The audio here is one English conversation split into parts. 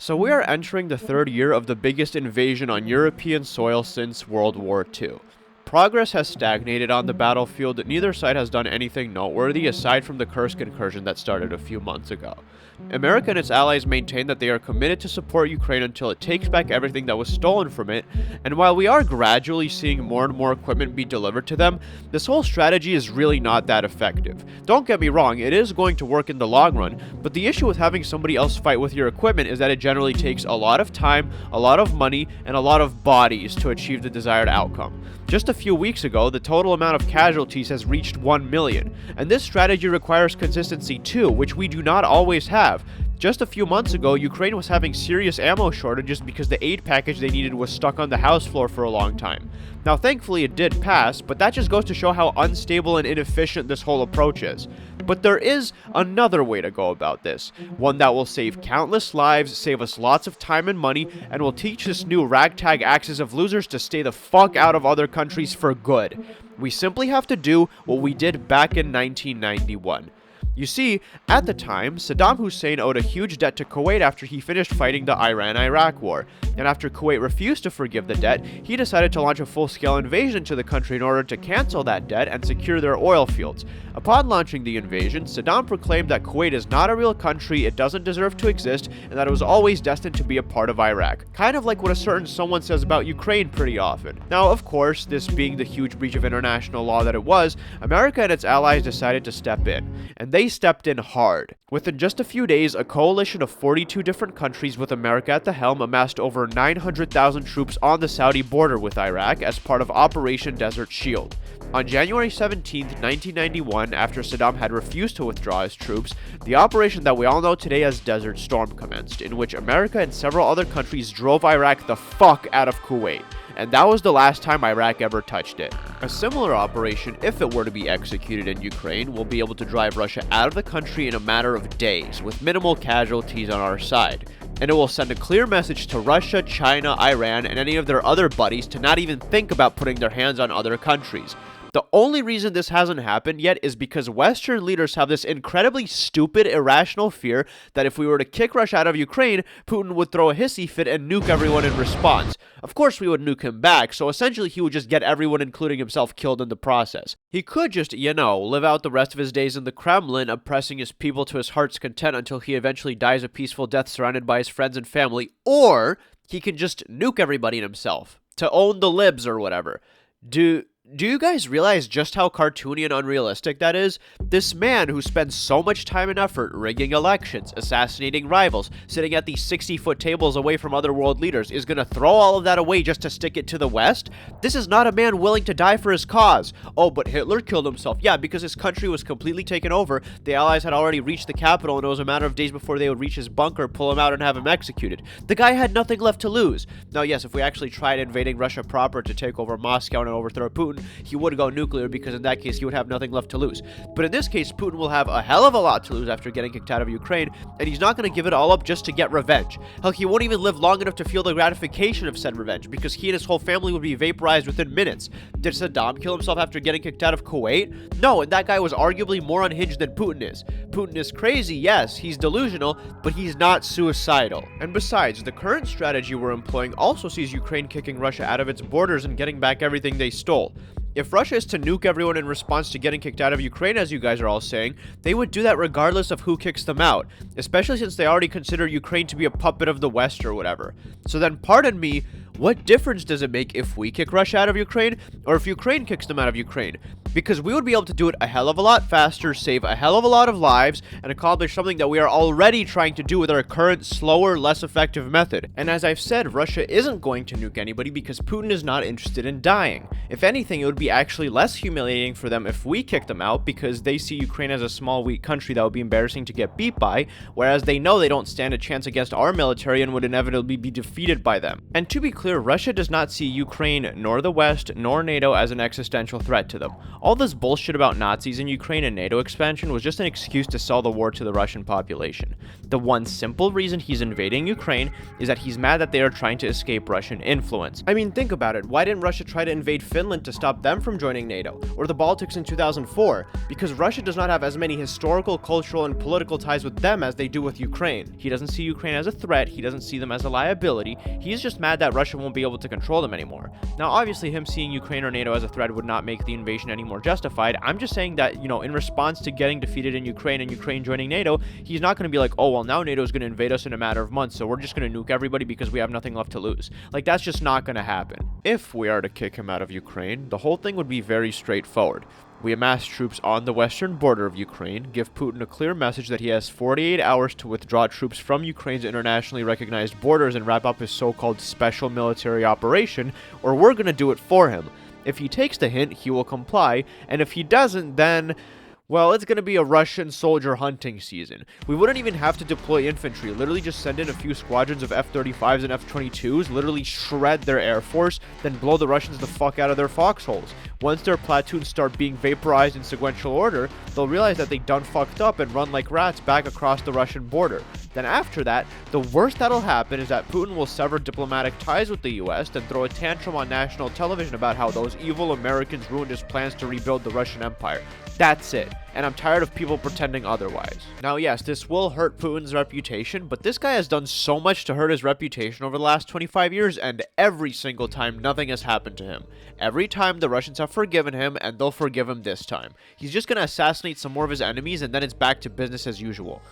So we are entering the third year of the biggest invasion on European soil since World War II. Progress has stagnated on the battlefield. Neither side has done anything noteworthy aside from the Kursk incursion that started a few months ago. America and its allies maintain that they are committed to support Ukraine until it takes back everything that was stolen from it, and while we are gradually seeing more and more equipment be delivered to them, this whole strategy is really not that effective. Don't get me wrong, it is going to work in the long run, but the issue with having somebody else fight with your equipment is that it generally takes a lot of time, a lot of money, and a lot of bodies to achieve the desired outcome. Just a few weeks ago, the total amount of casualties has reached 1 million, and this strategy requires consistency too, which we do not always have. Just a few months ago, Ukraine was having serious ammo shortages because the aid package they needed was stuck on the house floor for a long time. Now, thankfully it did pass, but that just goes to show how unstable and inefficient this whole approach is. But there is another way to go about this, one that will save countless lives, save us lots of time and money, and will teach this new ragtag axis of losers to stay the fuck out of other countries for good. We simply have to do what we did back in 1991. You see, at the time, Saddam Hussein owed a huge debt to Kuwait after he finished fighting the Iran-Iraq War, and after Kuwait refused to forgive the debt, he decided to launch a full-scale invasion into the country in order to cancel that debt and secure their oil fields. Upon launching the invasion, Saddam proclaimed that Kuwait is not a real country, it doesn't deserve to exist, and that it was always destined to be a part of Iraq. Kind of like what a certain someone says about Ukraine pretty often. Now, of course, this being the huge breach of international law that it was, America and its allies decided to step in, and they stepped in hard. Within just a few days, a coalition of 42 different countries with America at the helm amassed over 900,000 troops on the Saudi border with Iraq as part of Operation Desert Shield. On January 17, 1991, after Saddam had refused to withdraw his troops, the operation that we all know today as Desert Storm commenced, in which America and several other countries drove Iraq the fuck out of Kuwait. And that was the last time Iraq ever touched it. A similar operation, if it were to be executed in Ukraine, will be able to drive Russia out of the country in a matter of days, with minimal casualties on our side. And it will send a clear message to Russia, China, Iran, and any of their other buddies to not even think about putting their hands on other countries. The only reason this hasn't happened yet is because Western leaders have this incredibly stupid, irrational fear that if we were to kick Russia out of Ukraine, Putin would throw a hissy fit and nuke everyone in response. Of course we would nuke him back, so essentially he would just get everyone, including himself, killed in the process. He could just, live out the rest of his days in the Kremlin, oppressing his people to his heart's content until he eventually dies a peaceful death surrounded by his friends and family, or he can just nuke everybody in himself, to own the libs or whatever. Do you guys realize just how cartoony and unrealistic that is? This man who spends so much time and effort rigging elections, assassinating rivals, sitting at these 60-foot tables away from other world leaders is gonna throw all of that away just to stick it to the West? This is not a man willing to die for his cause. Oh, but Hitler killed himself. Yeah, because his country was completely taken over. The Allies had already reached the capital, and it was a matter of days before they would reach his bunker, pull him out, and have him executed. The guy had nothing left to lose. Now, yes, if we actually tried invading Russia proper to take over Moscow and overthrow Putin, he would go nuclear, because in that case he would have nothing left to lose. But in this case, Putin will have a hell of a lot to lose after getting kicked out of Ukraine, and he's not going to give it all up just to get revenge. Hell, he won't even live long enough to feel the gratification of said revenge, because he and his whole family would be vaporized within minutes. Did Saddam kill himself after getting kicked out of Kuwait? No, and that guy was arguably more unhinged than Putin is. Putin is crazy, yes, he's delusional, but he's not suicidal. And besides, the current strategy we're employing also sees Ukraine kicking Russia out of its borders and getting back everything they stole. If Russia is to nuke everyone in response to getting kicked out of Ukraine, as you guys are all saying, they would do that regardless of who kicks them out, especially since they already consider Ukraine to be a puppet of the West or whatever. So then, pardon me, what difference does it make if we kick Russia out of Ukraine, or if Ukraine kicks them out of Ukraine? Because we would be able to do it a hell of a lot faster, save a hell of a lot of lives, and accomplish something that we are already trying to do with our current, slower, less effective method. And as I've said, Russia isn't going to nuke anybody because Putin is not interested in dying. If anything, it would be actually less humiliating for them if we kick them out, because they see Ukraine as a small, weak country that would be embarrassing to get beat by, whereas they know they don't stand a chance against our military and would inevitably be defeated by them. And to be clear, clear, Russia does not see Ukraine, nor the West, nor NATO as an existential threat to them. All this bullshit about Nazis in Ukraine and NATO expansion was just an excuse to sell the war to the Russian population. The one simple reason he's invading Ukraine is that he's mad that they are trying to escape Russian influence. I mean, think about it. Why didn't Russia try to invade Finland to stop them from joining NATO? Or the Baltics in 2004? Because Russia does not have as many historical, cultural, and political ties with them as they do with Ukraine. He doesn't see Ukraine as a threat. He doesn't see them as a liability. He's just mad that Russia won't be able to control them anymore. Now, obviously, him seeing Ukraine or NATO as a threat would not make the invasion any more justified. I'm just saying that, in response to getting defeated in Ukraine and Ukraine joining NATO, he's not going to be like, oh, well, now NATO is going to invade us in a matter of months, so we're just going to nuke everybody because we have nothing left to lose. Like, that's just not going to happen. If we are to kick him out of Ukraine, the whole thing would be very straightforward. We amass troops on the western border of Ukraine, give Putin a clear message that he has 48 hours to withdraw troops from Ukraine's internationally recognized borders and wrap up his so-called special military operation, or we're gonna do it for him. If he takes the hint, he will comply, and if he doesn't, then... well, it's going to be a Russian soldier hunting season. We wouldn't even have to deploy infantry, literally just send in a few squadrons of F-35s and F-22s, literally shred their air force, then blow the Russians the fuck out of their foxholes. Once their platoons start being vaporized in sequential order, they'll realize that they done fucked up and run like rats back across the Russian border. Then after that, the worst that'll happen is that Putin will sever diplomatic ties with the US, then throw a tantrum on national television about how those evil Americans ruined his plans to rebuild the Russian Empire. That's it. And I'm tired of people pretending otherwise. Now, yes, this will hurt Putin's reputation, but this guy has done so much to hurt his reputation over the last 25 years, and every single time nothing has happened to him. Every time the Russians have forgiven him, and they'll forgive him this time. He's just gonna assassinate some more of his enemies, and then it's back to business as usual.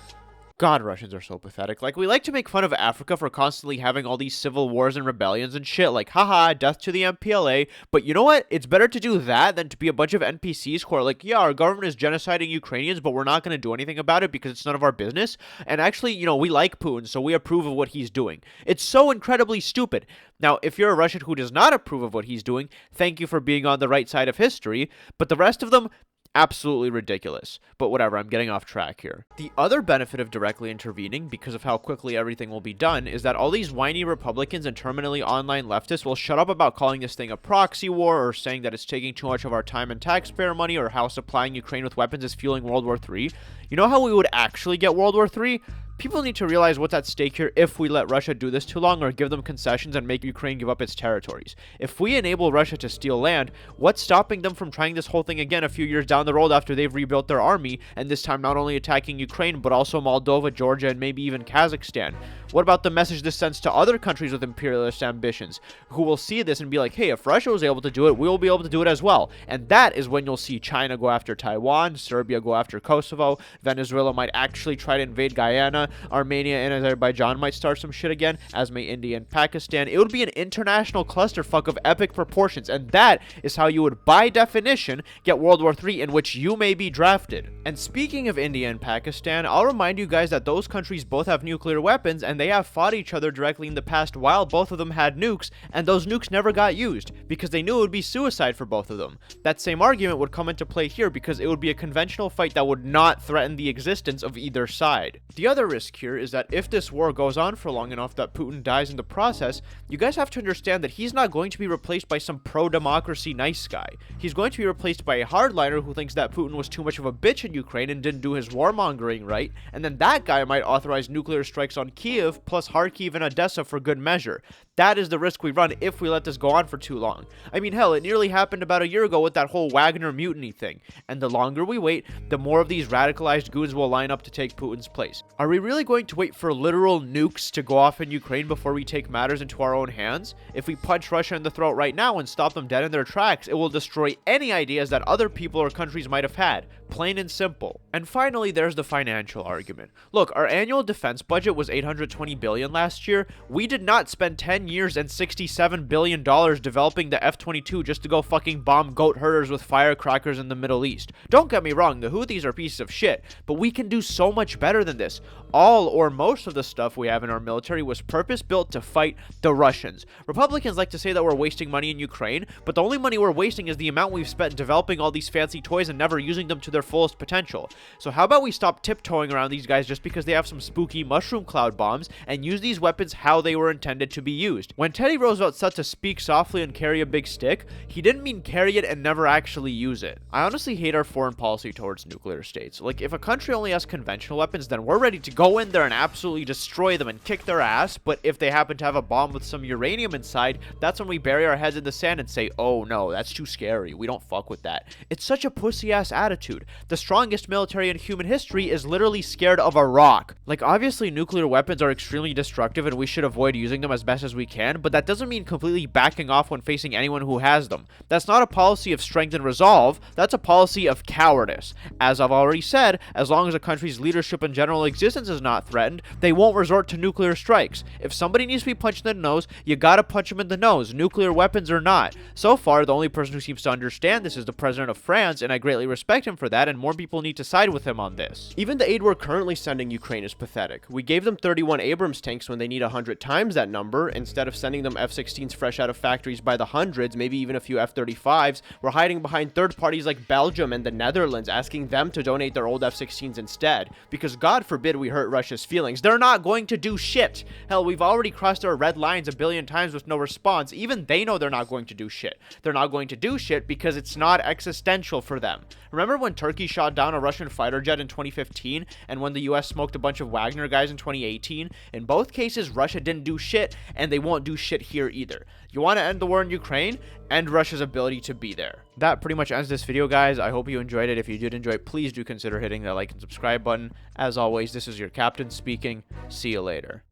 God, Russians are so pathetic. Like, we like to make fun of Africa for constantly having all these civil wars and rebellions and shit, like, haha, death to the MPLA, but you know what? It's better to do that than to be a bunch of NPCs who are like, yeah, our government is genociding Ukrainians, but we're not going to do anything about it because it's none of our business, and actually, we like Putin, so we approve of what he's doing. It's so incredibly stupid. Now, if you're a Russian who does not approve of what he's doing, thank you for being on the right side of history, but the rest of them, absolutely ridiculous. But whatever, I'm getting off track here. The other benefit of directly intervening, because of how quickly everything will be done, is that all these whiny Republicans and terminally online leftists will shut up about calling this thing a proxy war, or saying that it's taking too much of our time and taxpayer money, or how supplying Ukraine with weapons is fueling World War III. You know how we would actually get World War III? People need to realize what's at stake here if we let Russia do this too long or give them concessions and make Ukraine give up its territories. If we enable Russia to steal land, what's stopping them from trying this whole thing again a few years down the road after they've rebuilt their army, and this time not only attacking Ukraine, but also Moldova, Georgia, and maybe even Kazakhstan? What about the message this sends to other countries with imperialist ambitions, who will see this and be like, hey, if Russia was able to do it, we will be able to do it as well. And that is when you'll see China go after Taiwan, Serbia go after Kosovo, Venezuela might actually try to invade Guyana, Armenia and Azerbaijan might start some shit again, as may India and Pakistan. It would be an international clusterfuck of epic proportions, and that is how you would, by definition, get World War III, in which you may be drafted. And speaking of India and Pakistan, I'll remind you guys that those countries both have nuclear weapons, and they have fought each other directly in the past while both of them had nukes, and those nukes never got used, because they knew it would be suicide for both of them. That same argument would come into play here, because it would be a conventional fight that would not threaten the existence of either side. The other risk here is that if this war goes on for long enough that Putin dies in the process, you guys have to understand that he's not going to be replaced by some pro-democracy nice guy. He's going to be replaced by a hardliner who thinks that Putin was too much of a bitch in Ukraine and didn't do his warmongering right, and then that guy might authorize nuclear strikes on Kiev plus Kharkiv and Odessa for good measure. That is the risk we run if we let this go on for too long. I mean, hell, it nearly happened about a year ago with that whole Wagner mutiny thing, and the longer we wait, the more of these radicalized goons will line up to take Putin's place. Are we really going to wait for literal nukes to go off in Ukraine before we take matters into our own hands? If we punch Russia in the throat right now and stop them dead in their tracks, it will destroy any ideas that other people or countries might have had. Plain and simple. And finally, there's the financial argument. Look, our annual defense budget was $820 billion last year. We did not spend 10 years and $67 billion developing the F-22 just to go fucking bomb goat herders with firecrackers in the Middle East. Don't get me wrong, the Houthis are pieces of shit, but we can do so much better than this. All or most of the stuff we have in our military was purpose-built to fight the Russians. Republicans like to say that we're wasting money in Ukraine, but the only money we're wasting is the amount we've spent developing all these fancy toys and never using them to their fullest potential. So how about we stop tiptoeing around these guys just because they have some spooky mushroom cloud bombs and use these weapons how they were intended to be used? used. When Teddy Roosevelt said to speak softly and carry a big stick, he didn't mean carry it and never actually use it. I honestly hate our foreign policy towards nuclear states. Like, if a country only has conventional weapons, then we're ready to go in there and absolutely destroy them and kick their ass, but if they happen to have a bomb with some uranium inside, that's when we bury our heads in the sand and say, oh no, that's too scary, we don't fuck with that. It's such a pussy-ass attitude. The strongest military in human history is literally scared of a rock. Like, obviously nuclear weapons are extremely destructive and we should avoid using them as best as we can, but that doesn't mean completely backing off when facing anyone who has them. That's not a policy of strength and resolve, that's a policy of cowardice. As I've already said, as long as a country's leadership and general existence is not threatened, they won't resort to nuclear strikes. If somebody needs to be punched in the nose, you gotta punch him in the nose, nuclear weapons or not. So far, the only person who seems to understand this is the president of France, and I greatly respect him for that, and more people need to side with him on this. Even the aid we're currently sending Ukraine is pathetic. We gave them 31 Abrams tanks when they need 100 times that number. Instead of sending them F-16s fresh out of factories by the hundreds, maybe even a few F-35s, we're hiding behind third parties like Belgium and the Netherlands, asking them to donate their old F-16s instead. Because God forbid we hurt Russia's feelings. They're not going to do shit. Hell, we've already crossed our red lines a billion times with no response. Even they know they're not going to do shit. They're not going to do shit because it's not existential for them. Remember when Turkey shot down a Russian fighter jet in 2015 and when the US smoked a bunch of Wagner guys in 2018? In both cases, Russia didn't do shit, and they won't do shit here either. You want to end the war in Ukraine? End Russia's ability to be there. That pretty much ends this video, guys. I hope you enjoyed it. If you did enjoy it, please do consider hitting that like and subscribe button. As always, this is your captain speaking. See you later.